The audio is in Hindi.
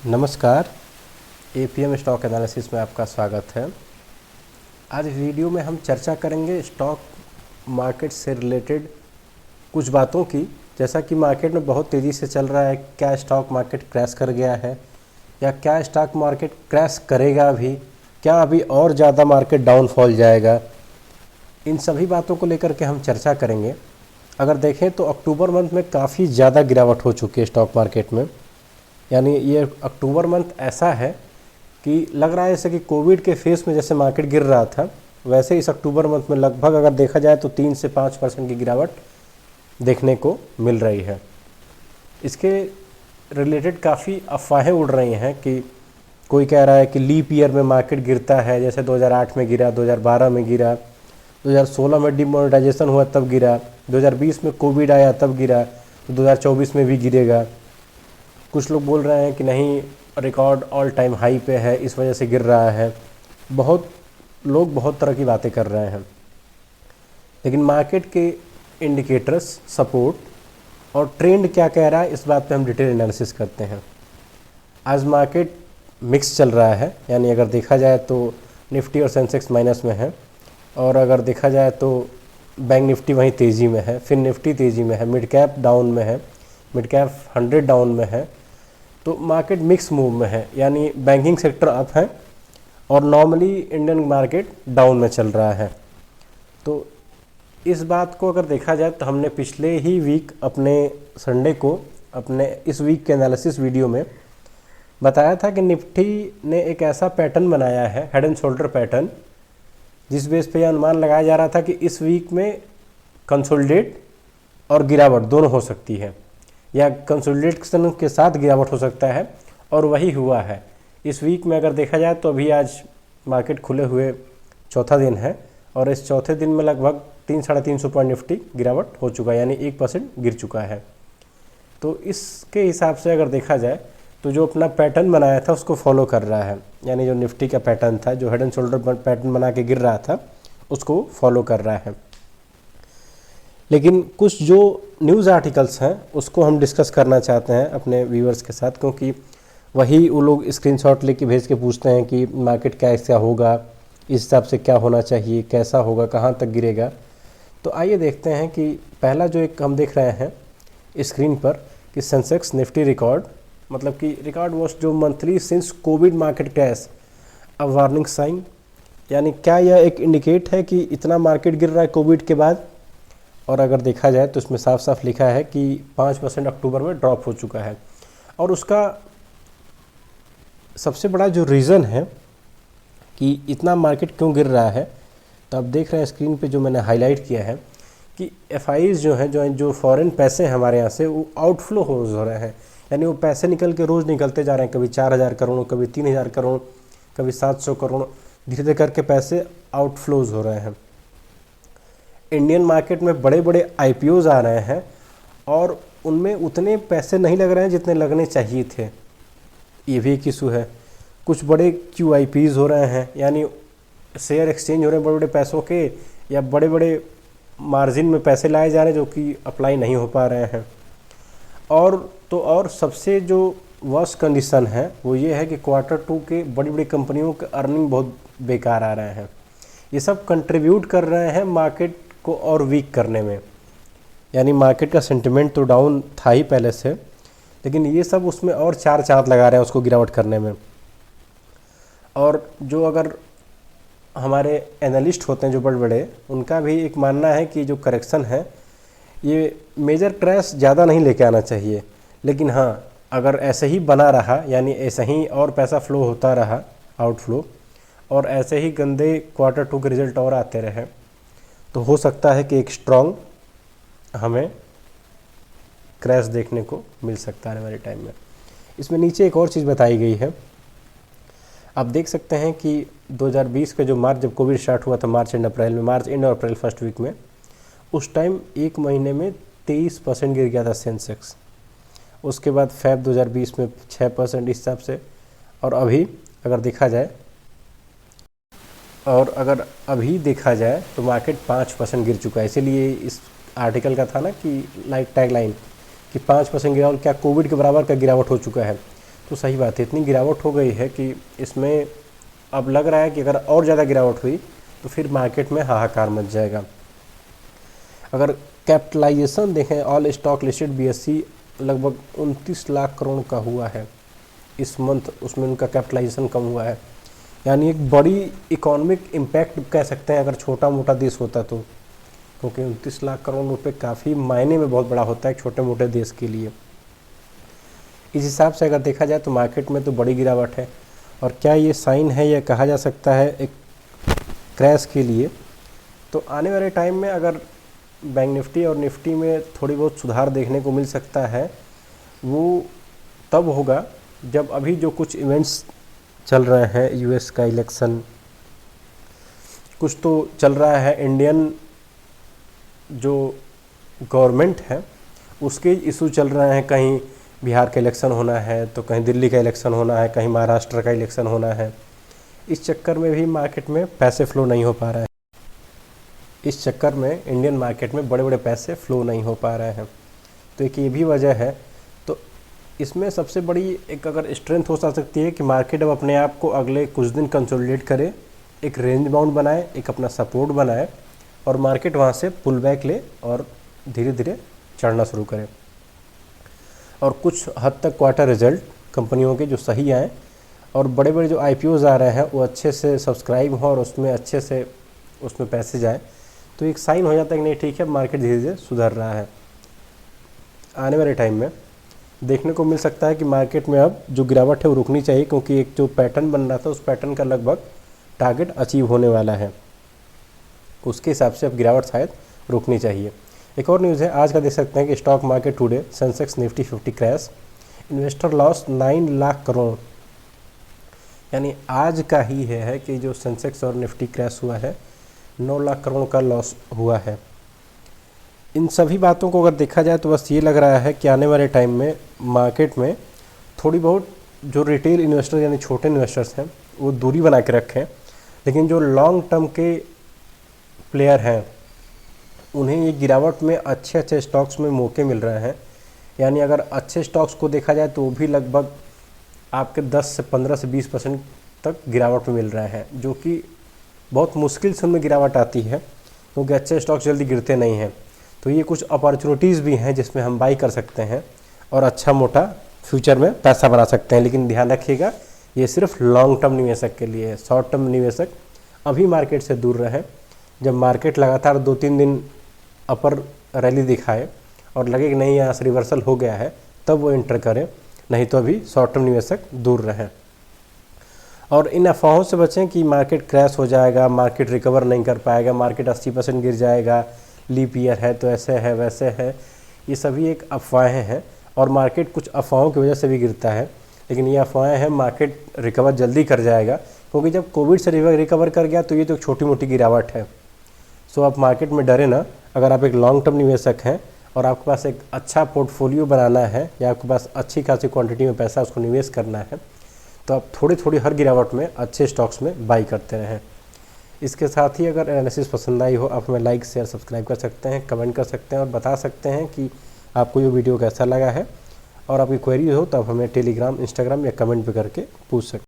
नमस्कार, एपीएम स्टॉक एनालिसिस में आपका स्वागत है। आज इस वीडियो में हम चर्चा करेंगे स्टॉक मार्केट से रिलेटेड कुछ बातों की। जैसा कि मार्केट में बहुत तेज़ी से चल रहा है, क्या स्टॉक मार्केट क्रैश कर गया है या क्या स्टॉक मार्केट क्रैश करेगा अभी, क्या अभी और ज़्यादा मार्केट डाउनफॉल जाएगा, इन सभी बातों को लेकर के हम चर्चा करेंगे। अगर देखें तो अक्टूबर मंथ में काफ़ी ज़्यादा गिरावट हो चुकी है स्टॉक मार्केट में। यानी ये अक्टूबर मंथ ऐसा है कि लग रहा है जैसे कि कोविड के फेस में जैसे मार्केट गिर रहा था, वैसे इस अक्टूबर मंथ में लगभग अगर देखा जाए तो 3 से 5% की गिरावट देखने को मिल रही है। इसके रिलेटेड काफ़ी अफवाहें उड़ रही हैं कि कोई कह रहा है कि लीप ईयर में मार्केट गिरता है, जैसे 2008 में गिरा, 2012 में गिरा, 2016 में डिमोनेटाइजेशन हुआ तब गिरा, 2020 में कोविड आया तब गिरा, तो 2024 में भी गिरेगा। कुछ लोग बोल रहे हैं कि नहीं, रिकॉर्ड ऑल टाइम हाई पे है, इस वजह से गिर रहा है। बहुत लोग बहुत तरह की बातें कर रहे हैं, लेकिन मार्केट के इंडिकेटर्स, सपोर्ट और ट्रेंड क्या कह रहा है, इस बात पे हम डिटेल एनालिसिस करते हैं। आज मार्केट मिक्स चल रहा है, यानी अगर देखा जाए तो निफ्टी और सेंसेक्स माइनस में है, और अगर देखा जाए तो बैंक निफ्टी वहीं तेज़ी में है, फिर निफ्टी तेज़ी में है, मिड कैप डाउन में है, मिड कैप 100 डाउन में है। तो मार्केट मिक्स मूव में है, यानी बैंकिंग सेक्टर अप है और नॉर्मली इंडियन मार्केट डाउन में चल रहा है। तो इस बात को अगर देखा जाए तो हमने पिछले ही वीक अपने संडे को अपने इस वीक के एनालिसिस वीडियो में बताया था कि निफ्टी ने एक ऐसा पैटर्न बनाया है, हेड एंड शोल्डर पैटर्न, जिस बेस पे यह अनुमान लगाया जा रहा था कि इस वीक में कंसोलिडेट और गिरावट दोनों हो सकती है, या कंसोलिडेशन के साथ गिरावट हो सकता है, और वही हुआ है। इस वीक में अगर देखा जाए तो अभी आज मार्केट खुले हुए चौथा दिन है, और इस चौथे दिन में लगभग 300-350 पॉइंट निफ्टी गिरावट हो चुका है, यानी 1% गिर चुका है। तो इसके हिसाब से अगर देखा जाए तो जो अपना पैटर्न बनाया था उसको फॉलो कर रहा है, यानी जो निफ्टी का पैटर्न था, जो हेड एंड शोल्डर पैटर्न बना के गिर रहा था, उसको फॉलो कर रहा है। लेकिन कुछ जो न्यूज़ आर्टिकल्स हैं उसको हम डिस्कस करना चाहते हैं अपने व्यूअर्स के साथ, क्योंकि वही वो लोग स्क्रीनशॉट लेके भेज के पूछते हैं कि मार्केट कैसा होगा, इस हिसाब से क्या होना चाहिए, कैसा होगा, कहाँ तक गिरेगा। तो आइए देखते हैं कि पहला जो एक हम देख रहे हैं स्क्रीन पर कि सेंसेक्स निफ्टी रिकॉर्ड, मतलब कि रिकॉर्ड वॉच जो monthly since Covid market crash, a warning sign, यानी क्या यह एक इंडिकेट है कि इतना मार्केट गिर रहा है कोविड के बाद। और अगर देखा जाए तो इसमें साफ साफ लिखा है कि 5% अक्टूबर में ड्रॉप हो चुका है, और उसका सबसे बड़ा जो रीज़न है कि इतना मार्केट क्यों गिर रहा है, तो आप देख रहे हैं स्क्रीन पे जो मैंने हाईलाइट किया है कि एफआईज जो हैं, जो फॉरेन पैसे हैं हमारे यहाँ से, वो आउटफ्लो हो रहे हैं, यानी वो पैसे निकल के रोज़ निकलते जा रहे हैं, कभी 4000 करोड़, कभी 3000 करोड़, कभी 700 करोड़, धीरे धीरे करके पैसे आउटफ्लोज हो रहे हैं। इंडियन मार्केट में बड़े बड़े आईपीओज आ रहे हैं और उनमें उतने पैसे नहीं लग रहे हैं जितने लगने चाहिए थे, ये भी एक इशू है। कुछ बड़े क्यूआईपीज हो रहे हैं, यानी शेयर एक्सचेंज हो रहे हैं बड़े बड़े पैसों के, या बड़े बड़े मार्जिन में पैसे लाए जा रहे हैं जो कि अप्लाई नहीं हो पा रहे हैं। और सबसे जो वर्स्ट कंडीशन है वो ये है कि Q2 के बड़ी बड़ी कंपनियों के अर्निंग बहुत बेकार आ रहे हैं। ये सब कंट्रीब्यूट कर रहे हैं मार्केट को और वीक करने में, यानी मार्केट का सेंटिमेंट तो डाउन था ही पहले से, लेकिन ये सब उसमें और चार चांद लगा रहे हैं उसको गिरावट करने में। और जो अगर हमारे एनालिस्ट होते हैं जो बड़े बड़े, उनका भी एक मानना है कि जो करेक्शन है ये मेजर क्रैश ज़्यादा नहीं लेके आना चाहिए, लेकिन हाँ, अगर ऐसे ही बना रहा, यानी ऐसे ही और पैसा फ्लो होता रहा, आउटफ्लो, और ऐसे ही गंदे Q2 के रिजल्ट और आते रहे, तो हो सकता है कि एक स्ट्रॉन्ग हमें क्रैश देखने को मिल सकता है आने वाले टाइम में। इसमें नीचे एक और चीज़ बताई गई है, आप देख सकते हैं कि 2020 के जो मार्च, जब कोविड स्टार्ट हुआ था, मार्च एंड और अप्रैल फर्स्ट वीक में, उस टाइम एक महीने में 23% गिर गया था सेंसेक्स। उसके बाद फेब 2020 में 6% इस हिसाब से, और अभी अगर देखा जाए तो मार्केट 5% गिर चुका है। इसीलिए इस आर्टिकल का था ना कि टैगलाइन कि 5% गिरावट क्या कोविड के बराबर का गिरावट हो चुका है। तो सही बात है, इतनी गिरावट हो गई है कि इसमें अब लग रहा है कि अगर और ज़्यादा गिरावट हुई तो फिर मार्केट में हाहाकार मच जाएगा। अगर कैपिटलाइजेशन देखें, ऑल स्टॉक लिस्टेड बीएसई लगभग 29 लाख करोड़ का हुआ है इस मंथ, उसमें उनका कैपिटलाइजेशन कम हुआ है। यानी एक बड़ी इकोनॉमिक इम्पैक्ट कह सकते हैं अगर छोटा मोटा देश होता तो, क्योंकि 29 लाख करोड़ रुपए काफ़ी मायने में बहुत बड़ा होता है एक छोटे मोटे देश के लिए। इस हिसाब से अगर देखा जाए तो मार्केट में तो बड़ी गिरावट है। और क्या ये साइन है या कहा जा सकता है एक क्रैश के लिए? तो आने वाले टाइम में अगर बैंक निफ्टी और निफ्टी में थोड़ी बहुत सुधार देखने को मिल सकता है, वो तब होगा जब अभी जो कुछ इवेंट्स चल रहे हैं, यूएस का इलेक्शन, कुछ तो चल रहा है, इंडियन जो गवर्नमेंट है उसके इशू चल रहे हैं, कहीं बिहार का इलेक्शन होना है तो कहीं दिल्ली का इलेक्शन होना है, कहीं महाराष्ट्र का इलेक्शन होना है। इस चक्कर में भी मार्केट में पैसे फ्लो नहीं हो पा रहे हैं। इस चक्कर में इंडियन मार्केट में बड़े बड़े पैसे फ्लो नहीं हो पा रहे हैं, तो एक ये भी वजह है। तो इसमें सबसे बड़ी एक अगर स्ट्रेंथ हो सकती है कि मार्केट अब अपने आप को अगले कुछ दिन कंसोलिडेट करे, एक रेंज बाउंड बनाए, एक अपना सपोर्ट बनाए और मार्केट वहाँ से पुल बैक ले और धीरे धीरे चढ़ना शुरू करे। और कुछ हद तक क्वार्टर रिजल्ट कंपनियों के जो सही आए और बड़े बड़े जो आईपीओज आ रहे हैं वो अच्छे से सब्सक्राइब हो और उसमें अच्छे से उसमें पैसे जाए, तो एक साइन हो जाता है कि नहीं ठीक है, मार्केट धीरे धीरे सुधर रहा है। आने वाले टाइम में देखने को मिल सकता है कि मार्केट में अब जो गिरावट है वो रुकनी चाहिए, क्योंकि एक जो पैटर्न बन रहा था उस पैटर्न का लगभग टारगेट अचीव होने वाला है। उसके हिसाब से अब गिरावट शायद रुकनी चाहिए। एक और न्यूज़ है आज का, देख सकते हैं कि stock market today Sensex Nifty 50 crash, investor loss 9 lakh crore. यानी आज का ही है कि जो सेंसेक्स और निफ्टी क्रैश हुआ है 9 लाख करोड़ का लॉस हुआ है। इन सभी बातों को अगर देखा जाए तो बस ये लग रहा है कि आने वाले टाइम में मार्केट में थोड़ी बहुत जो रिटेल इन्वेस्टर यानी छोटे इन्वेस्टर्स हैं वो दूरी बना के रखें, लेकिन जो लॉन्ग टर्म के प्लेयर हैं उन्हें ये गिरावट में अच्छे अच्छे स्टॉक्स में मौके मिल रहे हैं। यानी अगर अच्छे स्टॉक्स को देखा जाए तो वो भी लगभग आपके 10 से 15 से 20% तक गिरावट में मिल रहे हैं, जो कि बहुत मुश्किल से उनमें गिरावट आती है, क्योंकि अच्छे स्टॉक्स जल्दी गिरते नहीं हैं। तो ये कुछ अपॉर्चुनिटीज़ भी हैं जिसमें हम बाई कर सकते हैं और अच्छा मोटा फ्यूचर में पैसा बना सकते हैं। लेकिन ध्यान रखिएगा ये सिर्फ लॉन्ग टर्म निवेशक के लिए है। शॉर्ट टर्म निवेशक अभी मार्केट से दूर रहें। जब मार्केट लगातार 2-3 दिन अपर रैली दिखाए और लगे कि नहीं यहाँ से रिवर्सल हो गया है, तब वो एंटर करें, नहीं तो अभी शॉर्ट टर्म निवेशक दूर रहें। और इन अफवाहों से बचें कि मार्केट क्रैश हो जाएगा, मार्केट रिकवर नहीं कर पाएगा, मार्केट 80% गिर जाएगा, लीप ईयर है तो ऐसे है वैसे है। ये सभी एक अफवाहें हैं और मार्केट कुछ अफवाहों की वजह से भी गिरता है, लेकिन ये अफवाहें हैं। मार्केट रिकवर जल्दी कर जाएगा, क्योंकि जब कोविड से रिकवर कर गया तो ये तो एक छोटी मोटी गिरावट है। सो आप मार्केट में डरे ना। अगर आप एक लॉन्ग टर्म निवेशक हैं और आपके पास एक अच्छा पोर्टफोलियो बनाना है या आपके पास अच्छी खासी क्वांटिटी में पैसा उसको निवेश करना है, तो आप थोड़ी थोड़ी हर गिरावट में अच्छे स्टॉक्स में बाई करते रहें। इसके साथ ही अगर एनालिसिस पसंद आई हो, आप हमें लाइक शेयर सब्सक्राइब कर सकते हैं, कमेंट कर सकते हैं और बता सकते हैं कि आपको ये वीडियो कैसा लगा है। और आपकी क्वेरी हो तो आप हमें टेलीग्राम, इंस्टाग्राम या कमेंट पे करके पूछ सकते हैं।